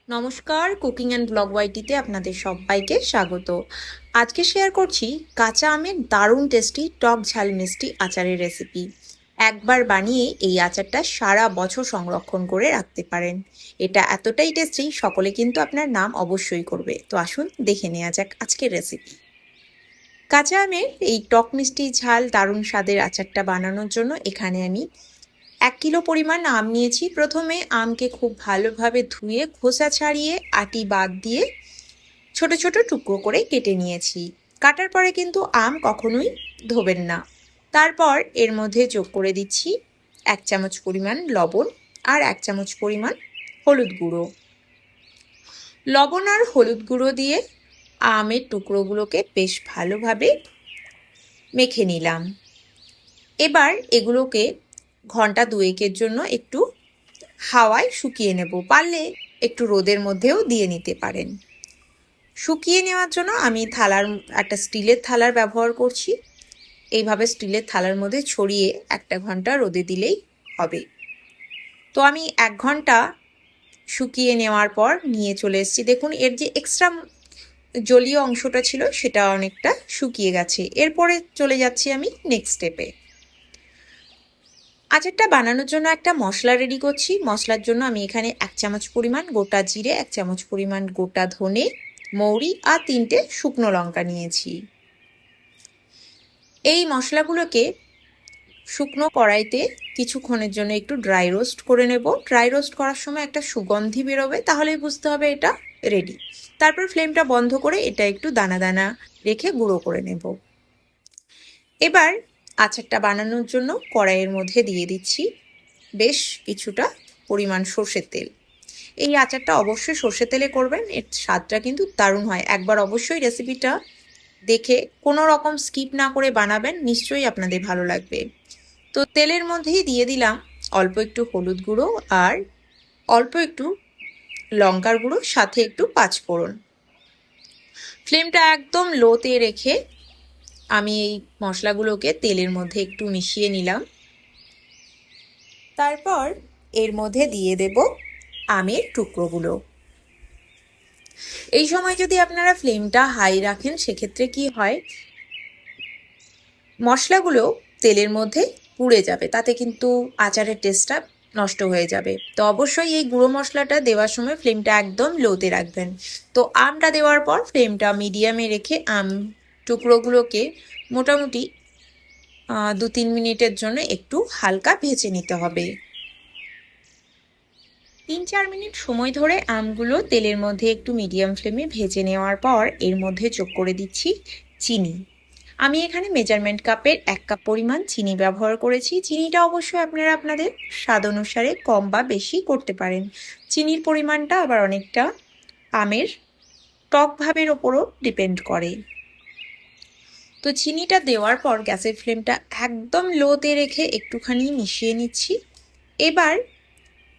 নমস্কার, cooking and blog ওয়াইটিতে আপনাদের সবাইকে স্বাগত। আজকে শেয়ার করছি কাঁচা আমের দারুণ টেস্টি টক ঝাল মিষ্টি আচারের রেসিপি। একবার বানিয়ে এই আচারটা সারা বছর সংরক্ষণ করে রাখতে পারেন। এটা এতটাই টেস্টি, সকলে কিন্তু আপনার নাম অবশ্যই করবে। তো আসুন দেখে নেওয়া যাক আজকের রেসিপি। কাঁচা আমের এই টক মিষ্টি ঝাল দারুণ স্বাদের আচারটা বানানোর জন্য এখানে আমি 1 কিলো পরিমাণ আম নিয়েছি। প্রথমে আমকে খুব ভালোভাবে ধুয়ে খোসা ছাড়িয়ে আটি বাদ দিয়ে ছোট ছোট টুকরো করে কেটে নিয়েছি। কাটার পরে কিন্তু আম কখনোই ধোবেন না। তারপর এর মধ্যে যোগ করে দিচ্ছি 1 চামচ পরিমাণ লবণ আর 1 চামচ পরিমাণ হলুদ গুঁড়ো। লবণ আর হলুদ গুঁড়ো দিয়ে আমের টুকরোগুলোকে বেশ ভালোভাবে মেখে নিলাম। এবার এগুলোকে ঘন্টা 2-এর জন্য একটু হাওয়ায় শুকিয়ে নেব। পারলে একটু রোদের মধ্যেও দিয়ে নিতে পারেন। শুকিয়ে নেওয়ার জন্য আমি একটা স্টিলের থালার ব্যবহার করছি। এইভাবে স্টিলের থালার মধ্যে ছড়িয়ে 1 ঘন্টা রোদে দিলেই হবে। তো আমি 1 ঘন্টা শুকিয়ে নেওয়ার পর নিয়ে চলে এসেছি। দেখুন এর যে এক্সট্রা জলীয় অংশটা ছিল সেটা অনেকটা শুকিয়ে গেছে। এরপরে চলে যাচ্ছি আমি নেক্সট স্টেপে। আচারটা বানানোর জন্য একটা মশলা রেডি করছি। মশলার জন্য আমি এখানে 1 চামচ পরিমাণ গোটা জিরে, 1 চামচ পরিমাণ গোটা ধনে, মৌরি আর 3টে শুকনো লঙ্কা নিয়েছি। এই মশলাগুলোকে শুকনো কড়াইতে কিছুক্ষণের জন্য একটু ড্রাই রোস্ট করে নেব। ড্রাই রোস্ট করার সময় একটা সুগন্ধি বেরোবে, তাহলেই বুঝতে হবে এটা রেডি। তারপর ফ্লেমটা বন্ধ করে এটা একটু দানা দানা রেখে গুঁড়ো করে নেব। এবার আচারটা বানানোর জন্য কড়াইয়ের মধ্যে দিয়ে দিচ্ছি বেশ কিছুটা পরিমাণ সর্ষের তেল। এই আচারটা অবশ্যই সর্ষের তেলে করবেন, এর স্বাদটা কিন্তু দারুণ হয়। একবার অবশ্যই রেসিপিটা দেখে কোনো রকম স্কিপ না করে বানাবেন, নিশ্চয়ই আপনাদের ভালো লাগবে। তো তেলের মধ্যেই দিয়ে দিলাম অল্প একটু হলুদ গুঁড়ো আর অল্প একটু লঙ্কার গুঁড়ো, সাথে একটু পাঁচফোড়ন। ফ্লেমটা একদম লোতে রেখে আমি এই মশলাগুলোকে তেলের মধ্যে একটু মিশিয়ে নিলাম। তারপর এর মধ্যে দিয়ে দেব আমের টুকরোগুলো। এই সময় যদি আপনারা ফ্লেমটা হাই রাখেন সেক্ষেত্রে কি হয়, মশলাগুলো তেলের মধ্যে পুড়ে যাবে, তাতে কিন্তু আচারের টেস্টটা নষ্ট হয়ে যাবে। তো অবশ্যই এই গুঁড়ো মশলাটা দেওয়ার সময় ফ্লেমটা একদম লোতে রাখবেন। তো আমটা দেওয়ার পর ফ্লেমটা মিডিয়ামে রেখে আম টুকরোগুলোকে মোটামুটি 2-3 মিনিটের জন্য একটু হালকা ভেজে নিতে হবে। 3-4 মিনিট সময় ধরে আমগুলো তেলের মধ্যে একটু মিডিয়াম ফ্লেমে ভেজে নেওয়ার পর এর মধ্যে যোগ করে দিচ্ছি চিনি। আমি এখানে মেজারমেন্ট কাপের 1 কাপ পরিমাণ চিনি ব্যবহার করেছি। চিনিটা অবশ্যই আপনারা আপনাদের স্বাদ অনুসারে কম বা বেশি করতে পারেন। চিনির পরিমাণটা আবার অনেকটা আমের টক ভাবের ওপরও ডিপেন্ড করে। তো চিনিটা দেওয়ার পর গ্যাসের ফ্লেমটা একদম লোতে রেখে একটুখানি মিশিয়ে নিচ্ছি। এবার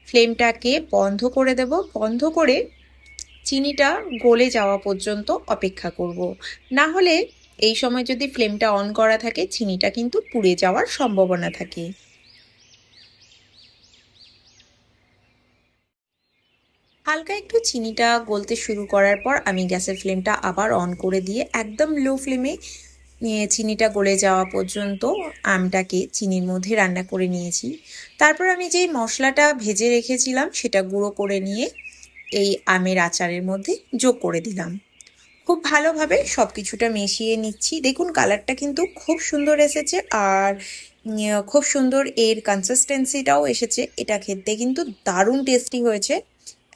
ফ্লেমটাকে বন্ধ করে দেব। বন্ধ করে চিনিটা গলে যাওয়া পর্যন্ত অপেক্ষা করব। না হলে এই সময় যদি ফ্লেমটা অন করা থাকে চিনিটা কিন্তু পুড়ে যাওয়ার সম্ভাবনা থাকে। হালকা একটু চিনিটা গলতে শুরু করার পর আমি গ্যাসের ফ্লেমটা আবার অন করে দিয়ে একদম লো ফ্লেমে চিনিটা গলে যাওয়া পর্যন্ত আমটাকে চিনির মধ্যে রান্না করে নিয়েছি। তারপর আমি যেই মশলাটা ভেজে রেখেছিলাম সেটা গুঁড়ো করে নিয়ে এই আমের আচারের মধ্যে যোগ করে দিলাম। খুব ভালোভাবে সব কিছুটা মিশিয়ে নিচ্ছি। দেখুন কালারটা কিন্তু খুব সুন্দর এসেছে আর খুব সুন্দর এর কনসিস্টেন্সিটাও এসেছে। এটা খেতে কিন্তু দারুণ টেস্টি হয়েছে।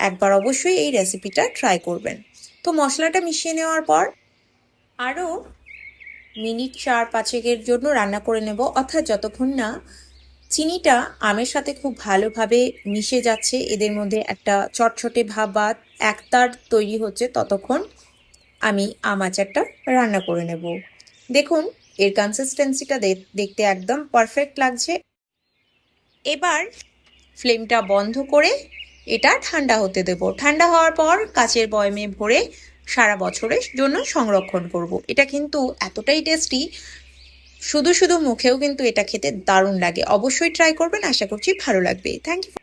একবার অবশ্যই এই রেসিপিটা ট্রাই করবেন। তো মশলাটা মিশিয়ে নেওয়ার পর আরও মিনিট 4-5 জন্য রান্না করে নেব, অর্থাৎ যতক্ষণ না চিনিটা আমের সাথে খুব ভালোভাবে মিশে যাচ্ছে, এদের মধ্যে একটা চটচটে ভাব বা একতার তৈরি হচ্ছে, ততক্ষণ আমি আম আচারটা রান্না করে নেব। দেখুন এর কনসিস্টেন্সিটা দেখতে একদম পারফেক্ট লাগছে। এবার ফ্লেমটা বন্ধ করে এটা ঠান্ডা হতে দেব। ঠান্ডা হওয়ার পর কাচের বয়মে ভরে সারা বছরের জন্য সংরক্ষণ করব। এটা কিন্তু এতটাই টেস্টি, শুধু শুধু মুখেও কিন্তু এটা খেতে দারুণ লাগে। অবশ্যই ট্রাই করবেন, আশা করছি ভালো লাগবে। Thank you.